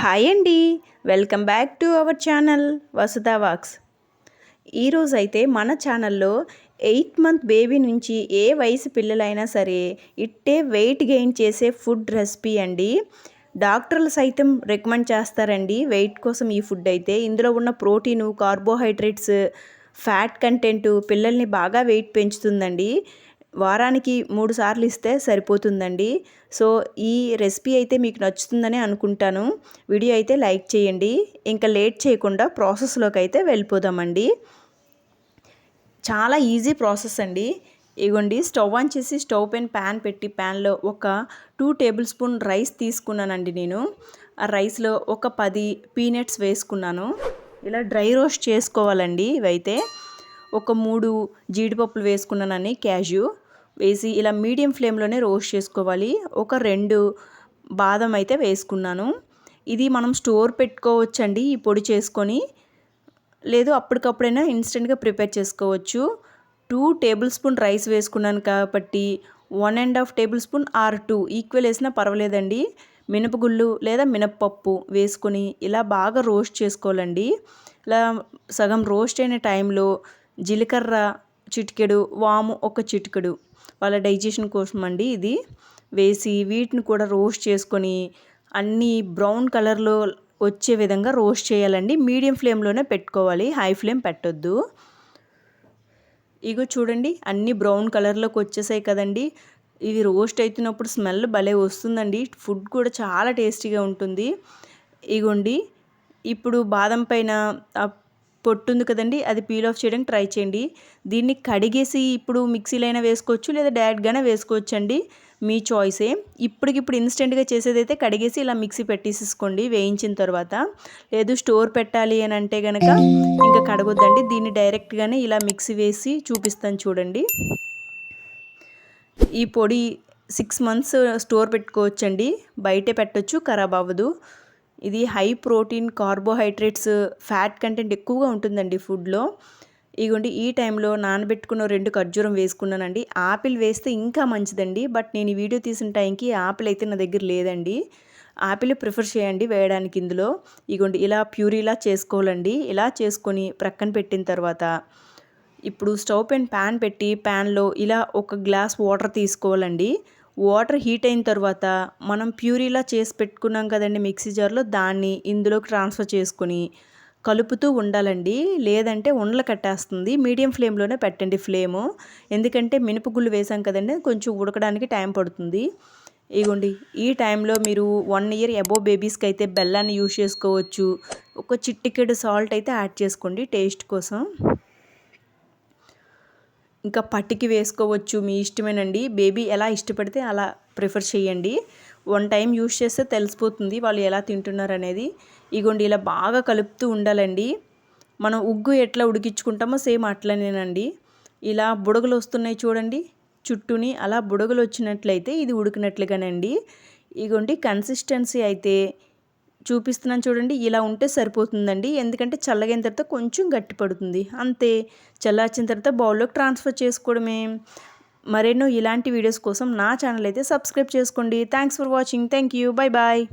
Hi అండి, welcome back to our channel Vasudha వాక్స్. ఈరోజైతే మన ఛానల్లో 8 మంత్ బేబీ నుంచి ఏ వయసు పిల్లలైనా సరే ఇట్టే వెయిట్ గెయిన్ చేసే ఫుడ్ రెసిపీ అండి. డాక్టర్లు సైతం రికమెండ్ చేస్తారండి వెయిట్ కోసం ఈ ఫుడ్ అయితే. ఇందులో ఉన్న ప్రోటీను, కార్బోహైడ్రేట్స్, ఫ్యాట్ కంటెంటు పిల్లల్ని బాగా వెయిట్ పెంచుతుందండి. వారానికి 3 సార్లు ఇస్తే సరిపోతుందండి. సో ఈ రెసిపీ అయితే మీకు నచ్చుతుందని అనుకుంటాను. వీడియో అయితే లైక్ చేయండి. ఇంకా లేట్ చేయకుండా ప్రాసెస్లోకి అయితే వెళ్ళిపోదామండి. చాలా ఈజీ ప్రాసెస్ అండి. ఇగోండి, స్టవ్ ఆన్ చేసి స్టవ్ పైన ప్యాన్ పెట్టి ప్యాన్లో ఒక 2 టేబుల్ స్పూన్ రైస్ తీసుకున్నానండి. నేను ఆ రైస్లో ఒక 10 పీనట్స్ వేసుకున్నాను. ఇలా డ్రై రోస్ట్ చేసుకోవాలండి. ఇవైతే ఒక 3 జీడిపప్పులు వేసుకున్నానని, క్యాష్యూ వేసి ఇలా మీడియం ఫ్లేమ్లోనే రోస్ట్ చేసుకోవాలి. ఒక 2 బాదం అయితే వేసుకున్నాను. ఇది మనం స్టోర్ పెట్టుకోవచ్చండి ఈ పొడి చేసుకొని, లేదు అప్పటికప్పుడైనా ఇన్స్టెంట్గా ప్రిపేర్ చేసుకోవచ్చు. 2 టేబుల్ స్పూన్ రైస్ వేసుకున్నాను కాబట్టి 1.5 టేబుల్ స్పూన్ ఆర్ 2 ఈక్వల్ వేసినా పర్వాలేదండి. మినపగుళ్ళు లేదా మినప్పప్పు వేసుకొని ఇలా బాగా రోస్ట్ చేసుకోవాలండి. ఇలా సగం రోస్ట్ అయిన టైంలో జీలకర్ర చిటికెడు, వాము ఒక చిటికెడు, వాళ్ళ డైజెషన్ కోసం అండి ఇది వేసి వీటిని కూడా రోస్ట్ చేసుకొని అన్నీ బ్రౌన్ కలర్లో వచ్చే విధంగా రోస్ట్ చేయాలండి. మీడియం ఫ్లేమ్లోనే పెట్టుకోవాలి, హై ఫ్లేమ్ పెట్టొద్దు. ఇగో చూడండి, అన్నీ బ్రౌన్ కలర్లోకి వచ్చేసాయి కదండి. ఇవి రోస్ట్ అవుతున్నప్పుడు స్మెల్ భలే వస్తుందండి. ఫుడ్ కూడా చాలా టేస్టీగా ఉంటుంది. ఇగోండి, ఇప్పుడు బాదం పైన పొట్టు ఉంది కదండి, అది పీల్ ఆఫ్ చేయడానికి ట్రై చేయండి. దీన్ని కడిగేసి ఇప్పుడు మిక్సీలో అయినా వేసుకోవచ్చు, లేదా డైరెక్ట్గానే వేసుకోవచ్చు అండి, మీ చాయిసే. ఇప్పటికిప్పుడు ఇన్స్టెంట్గా చేసేదైతే కడిగేసి ఇలా మిక్సీ పెట్టేసేసుకోండి వేయించిన తర్వాత. లేదు స్టోర్ పెట్టాలి అని అంటే కనుక ఇంకా కడగొద్దండి. దీన్ని డైరెక్ట్గానే ఇలా మిక్సీ వేసి చూపిస్తాను చూడండి. ఈ పొడి 6 మంత్స్ స్టోర్ పెట్టుకోవచ్చండి, బయటే పెట్టొచ్చు, ఖరాబ్ అవ్వదు. ఇది high protein, carbohydrates, fat content ఎక్కువగా ఉంటుందండి ఫుడ్లో. ఇగోండి, ఈ టైంలో నానబెట్టుకున్న 2 ఖర్జూరం వేసుకున్నానండి. ఆపిల్ వేస్తే ఇంకా మంచిదండి, బట్ నేను ఈ వీడియో తీసిన టైంకి ఆపిల్ అయితే నా దగ్గర లేదండి. ఆపిల్ ప్రిఫర్ చేయండి వేయడానికి ఇందులో. ఇగోండి, ఇలా ప్యూరీలా చేసుకోవాలండి. ఇలా చేసుకొని ప్రక్కన పెట్టిన తర్వాత ఇప్పుడు స్టవ్ పైన ప్యాన్ పెట్టి ప్యాన్లో ఇలా 1 గ్లాస్ వాటర్ తీసుకోవాలండి. వాటర్ హీట్ అయిన తర్వాత మనం ప్యూరీలా చేసి పెట్టుకున్నాం కదండి మిక్సీ జార్లో, దాన్ని ఇందులోకి ట్రాన్స్ఫర్ చేసుకొని కలుపుతూ ఉండాలండి, లేదంటే ఉండలు కట్టేస్తుంది. మీడియం ఫ్లేమ్లోనే పెట్టండి ఫ్లేము, ఎందుకంటే మినపగుళ్ళు వేసాం కదండి, కొంచెం ఉడకడానికి టైం పడుతుంది. ఇగోండి, ఈ టైంలో మీరు 1 ఇయర్ అబోవ్ బేబీస్కి అయితే బెల్లాన్ని యూజ్ చేసుకోవచ్చు. ఒక చిటికెడు సాల్ట్ అయితే యాడ్ చేసుకోండి టేస్ట్ కోసం. ఇంకా పట్టికి వేసుకోవచ్చు, మీ ఇష్టమేనండి. బేబీ ఎలా ఇష్టపడితే అలా ప్రిఫర్ చేయండి. 1 టైం యూజ్ చేస్తే తెలిసిపోతుంది వాళ్ళు ఎలా తింటున్నారు అనేది. ఇగోండి, ఇలా బాగా కలుపుతూ ఉండాలండి. మనం ఉగ్గు ఎట్లా ఉడికించుకుంటామో సేమ్ అట్లనేనండి. ఇలా బుడగలు వస్తున్నాయి చూడండి చుట్టూని, అలా బుడగలు వచ్చినట్లయితే ఇది ఉడికినట్లుగానండి. ఇగోండి, కన్సిస్టెన్సీ అయితే చూపిస్తున్నాను చూడండి, ఇలా ఉంటే సరిపోతుందండి. ఎందుకంటే చల్లగైన తర్వాత కొంచెం గట్టి పడుతుంది, అంతే. చల్లార్చిన తర్వాత బౌల్లోకి ట్రాన్స్ఫర్ చేసుకోవడమే. మరెన్నో ఇలాంటి వీడియోస్ కోసం నా ఛానల్ అయితే సబ్స్క్రైబ్ చేసుకోండి. Thanks for watching. Thank you. Bye bye.